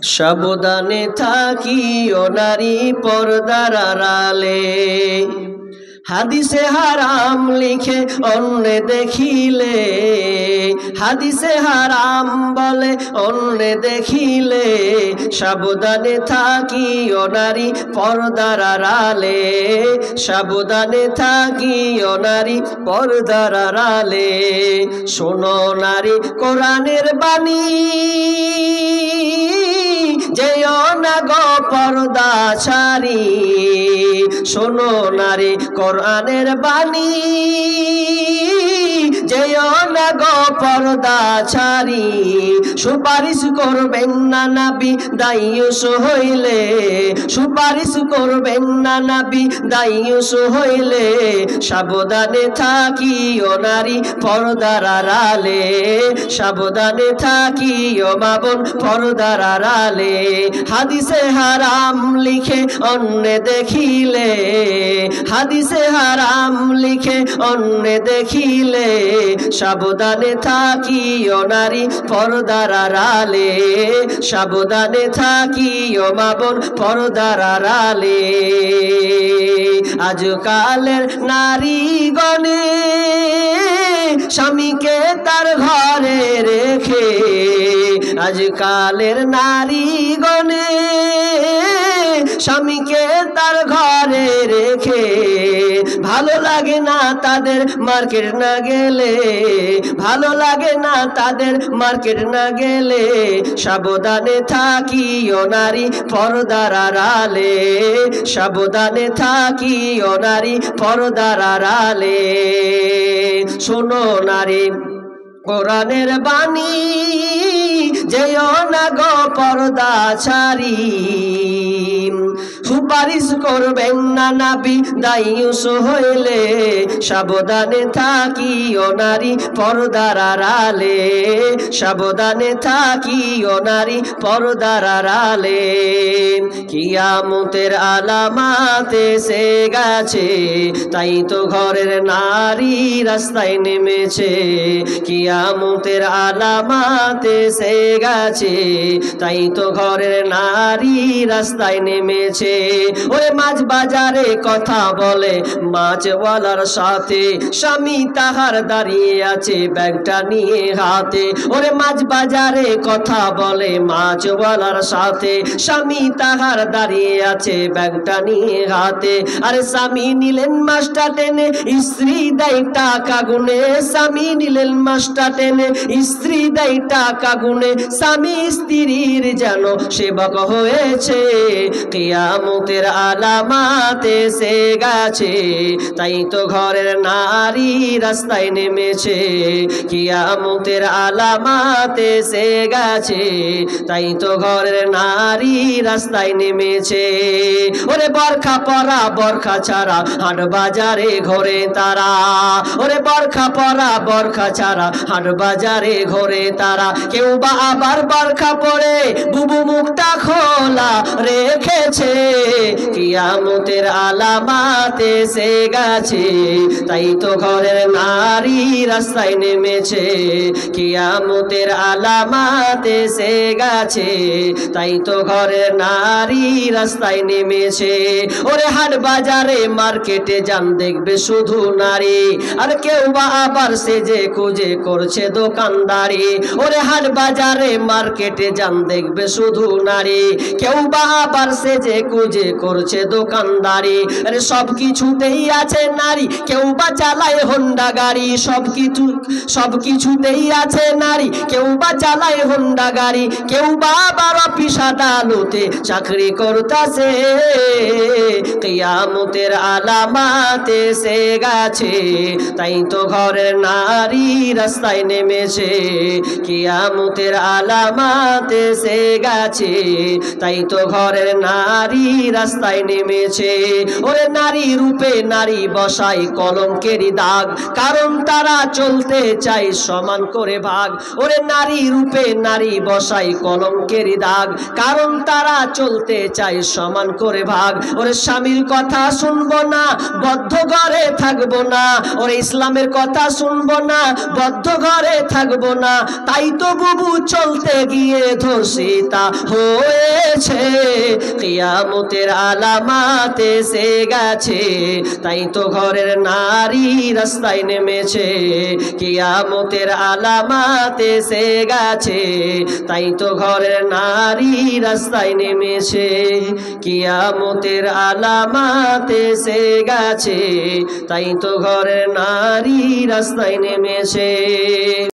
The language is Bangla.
সাবধানে থাকিও নারী পর্দার আড়ালে হাদিসে হারাম লিখে অন্য দেখিলে হাদিসে হারাম বলে অন্য দেখিলে সাবধানে থাকিও নারী পর্দার আড়ালে সাবধানে থাকিও নারী পর্দার আড়ালে শোনো নারী কোরআনের বাণী যেও না গো পর্দা ছাড়ি শোনো নারী কোরআনের বাণী যেও না গো পর্দা ছাড়ি সুপারিশ করবেন না নবী দায়ুস হইলে সুপারিশ করবেন না নবী দায়ুস হইলে সাবধানে থাকিও নারী পর্দার আড়ালে সাবধানে থাকিও মা বোন পর্দার আড়ালে হাদিসে হারাম লিখে অন্য দেখিলে হাদিসে হারাম লিখে অন্য দেখিলে সাবধানে থাকিও নারী পর্দার আড়ালে সাবধানে থাকিও মা বোন পর্দার আড়ালে আজকালের নারীগণে স্বামীকে তার ঘরে রেখে আজকালের নারীগণে স্বামীকে তার ঘরে রেখে ভালো লাগে না তাদের মার্কেট না গেলে ভালো লাগে না তাদের মার্কেট না গেলে সাবধানে থাকিও নারী পর্দার আড়ালে সাবধানে থাকিও নারী পর্দার আড়ালে শোনো নারী কোরআনের বাণী যেও না গো পর্দা ছাড়ি সুপারিশ করবেন না নবী দায়ুস হইলে সাবধানে থাকিও নারী পর্দার আড়ালে সাবধানে থাকিও নারী পর্দার আড়ালে কিয়ামতের আলামাত এসে গেছে তাই তো ঘরের নারী রাস্তায় নেমেছে কিয়ামতের আলামাত এসে গেছে তাই তো ঘরের নারী রাস্তায় নেমেছে ওরে মাছ বাজারে কথা বলে মাছওয়ালার সাথে স্বামী তাহার দাঁড়িয়ে আছে ব্যাগটা নিয়ে হাতে ওরে মাছ বাজারে কথা বলে মাছওয়ালার সাথে স্বামী তাহার দাঁড়িয়ে আছে ব্যাগটা নিয়ে হাতে আরে স্বামী নিলেন মাছটা টেনে স্ত্রী দেয় টাকা গুনে স্বামী নিলেন মাছটা টেনে স্ত্রী দেয় টাকা গুনে স্বামী স্ত্রীর যেন সেবক হয়েছে কিয়ামতের আলামাত এসে গেছে তাই তো ঘরের নারী রাস্তায় নেমেছে কিয়ামতের আলামাত এসে গেছে তাই তো ঘরের নারী রাস্তায় নেমেছে ওরে বরখা পরা বরখা ছাড়া হাট বাজারে ঘোরে তারা ওরে বরখা পরা বরখা ছাড়া হাট বাজারে ঘোরে তারা কেউ বা আবার বরখা পরে বুবু মুখটা খোলা রেখেছে কিয়ামতের আলামাত এসে গেছে তাই তো ঘরের নারী রাস্তায় নেমেছে কিয়ামতের আলামাত এসে গেছে তাই তো ঘরের নারী রাস্তায় নেমেছে ওরে হাট বাজারে মার্কেটে যান দেখবে শুধু নারী আর কেউ বা আবার সেজে খুঁজে করছে দোকানদারি ওরে হাট বাজারে মার্কেটে যান দেখবে শুধু নারী কেউ বা আবার সেজে খুঁজে করছে দোকানদারি আরে সব কিছুতেই আছে নারী কেউ বা চালায় হোন্ডা গাড়ি সব কিছুতেই আছে নারী কেউ বা চালায় হোন্ডা গাড়ি কেউ বা আবার অফিস আদালতে চাকরি করতেছে কিয়ামতের আলামাত এসে গেছে তাই তো ঘরের নারী রাস্তায় নেমেছে কিয়ামতের আলামাত এসে গেছে তাই তো ঘরের নারী রাস্তায় নেমেছে। ওরে নারী রূপে নারী বসাই কলঙ্কেরই দাগ, কারণ তারা চলতে চায় সমান করে ভাগ। ওরে নারী রূপে নারী বসাই কলঙ্কেরই দাগ, কারণ তারা চলতে চায় সমান করে ভাগ। ওরে স্বামীর কথা শুনবো না, বদ্ধ ঘরে থাকবো না। ওরে ইসলামের কথা শুনবো না, বদ্ধ ঘরে থাকবো না। তাই তো বুবু চলতে গিয়ে ধর্ষিতা হয়েছে, কিয়ামতের আলামাত এসে গেছে। তাই তো ঘরের নারী রাস্তায় নেমেছে, কিয়ামতের আলামাত এসে গেছে। তাই তো ঘরের নারী রাস্তায় নেমেছে, কিয়ামতের আলামাত এসে গেছে। তাই তো ঘরের নারী রাস্তায় নেমেছে।